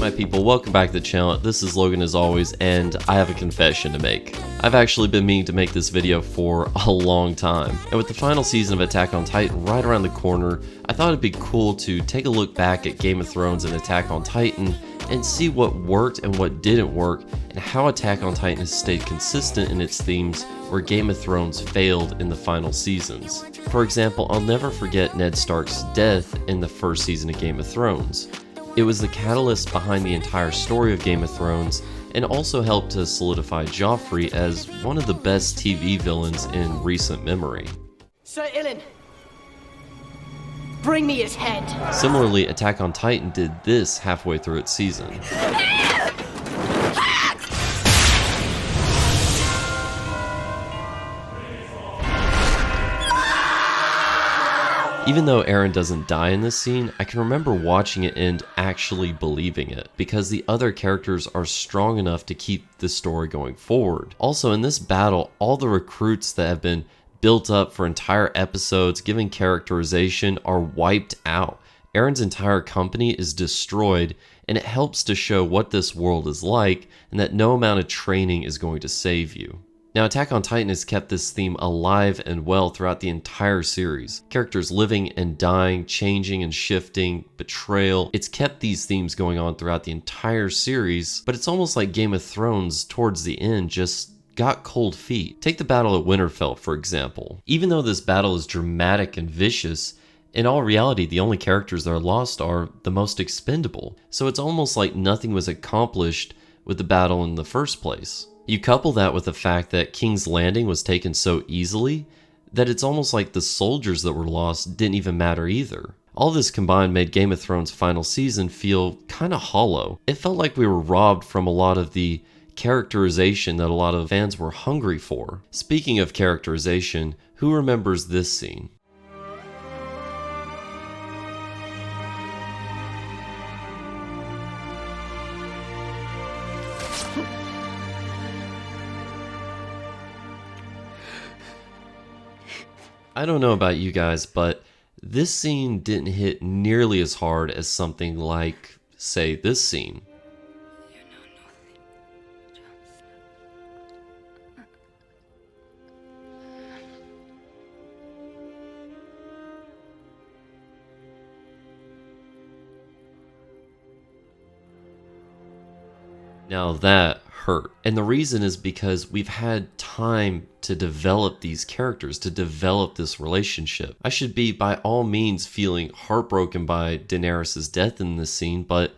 my people, welcome back to the channel. This is Logan as always, and I have a confession to make. I've actually been meaning to make this video for a long time, and with the final season of Attack on Titan right around the corner, I thought it'd be cool to take a look back at Game of Thrones and Attack on Titan and see what worked and what didn't work, and how Attack on Titan has stayed consistent in its themes where Game of Thrones failed in the final seasons. For example, I'll never forget Ned Stark's death in the first season of Game of Thrones. It was the catalyst behind the entire story of Game of Thrones, and also helped to solidify Joffrey as one of the best TV villains in recent memory. Sir Ilyn, bring me his head. Similarly, Attack on Titan did this halfway through its season. Even though Eren doesn't die in this scene, I can remember watching it and actually believing it, because the other characters are strong enough to keep the story going forward. Also, in this battle, all the recruits that have been built up for entire episodes, given characterization, are wiped out. Eren's entire company is destroyed, and it helps to show what this world is like, and that no amount of training is going to save you. Now, Attack on Titan has kept this theme alive and well throughout the entire series. Characters living and dying, changing and shifting, betrayal. It's kept these themes going on throughout the entire series, but it's almost like Game of Thrones towards the end just got cold feet. Take the battle at Winterfell, for example. Even though this battle is dramatic and vicious, in all reality, the only characters that are lost are the most expendable. So it's almost like nothing was accomplished with the battle in the first place. You couple that with the fact that King's Landing was taken so easily that it's almost like the soldiers that were lost didn't even matter either. All this combined made Game of Thrones' final season feel kinda hollow. It felt like we were robbed from a lot of the characterization that a lot of fans were hungry for. Speaking of characterization, who remembers this scene? I don't know about you guys, but this scene didn't hit nearly as hard as something like, say, this scene. Now that hurt. And the reason is because we've had time to develop these characters, to develop this relationship. I should be by all means feeling heartbroken by Daenerys' death in this scene, but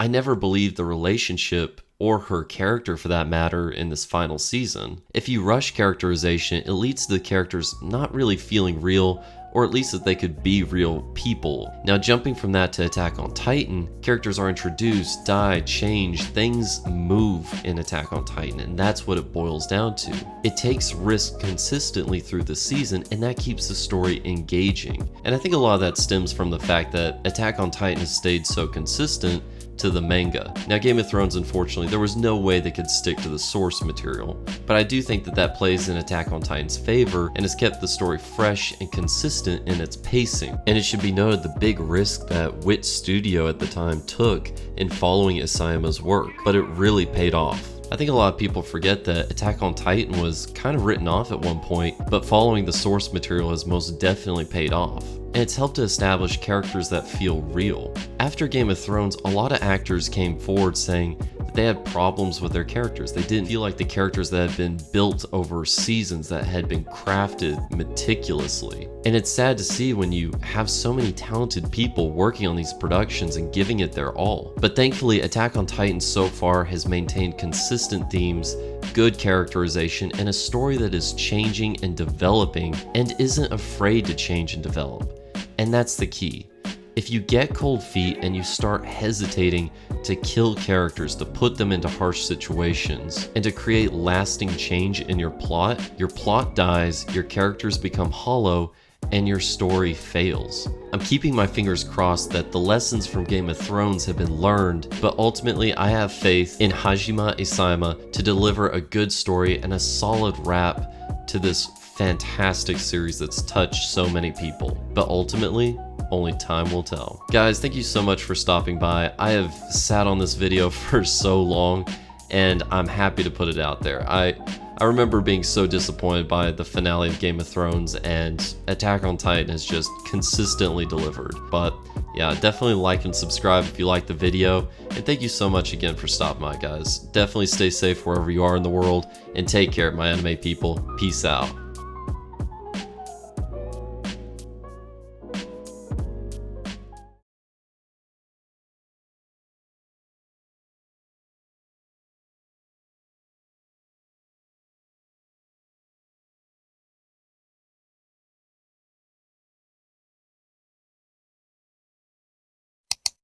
I never believed the relationship or her character for that matter in this final season. If you rush characterization, it leads to the characters not really feeling real, or at least that they could be real people. Now, jumping from that to Attack on Titan, characters are introduced, die, change, things move in Attack on Titan, and that's what it boils down to. It takes risk consistently through the season, and that keeps the story engaging. And I think a lot of that stems from the fact that Attack on Titan has stayed so consistent to the manga. Now, Game of Thrones, unfortunately, there was no way they could stick to the source material, but I do think that that plays in Attack on Titan's favor and has kept the story fresh and consistent in its pacing. And it should be noted the big risk that Wit Studio at the time took in following Isayama's work, but it really paid off. I think a lot of people forget that Attack on Titan was kind of written off at one point, but following the source material has most definitely paid off. And it's helped to establish characters that feel real. After Game of Thrones, a lot of actors came forward saying that they had problems with their characters. They didn't feel like the characters that had been built over seasons, that had been crafted meticulously. And it's sad to see when you have so many talented people working on these productions and giving it their all. But thankfully, Attack on Titan so far has maintained consistent themes, good characterization, and a story that is changing and developing and isn't afraid to change and develop. And that's the key. If you get cold feet and you start hesitating to kill characters, to put them into harsh situations, and to create lasting change in your plot dies, your characters become hollow, and your story fails. I'm keeping my fingers crossed that the lessons from Game of Thrones have been learned, but ultimately I have faith in Hajime Isayama to deliver a good story and a solid wrap to this fantastic series that's touched so many people. But ultimately, only time will tell. Guys, thank you so much for stopping by. I have sat on this video for so long, and I'm happy to put it out there. I remember being so disappointed by the finale of Game of Thrones, and Attack on Titan has just consistently delivered. But yeah, definitely like and subscribe if you like the video, and thank you so much again for stopping by, guys. Definitely stay safe wherever you are in the world, and take care, my anime people. Peace out.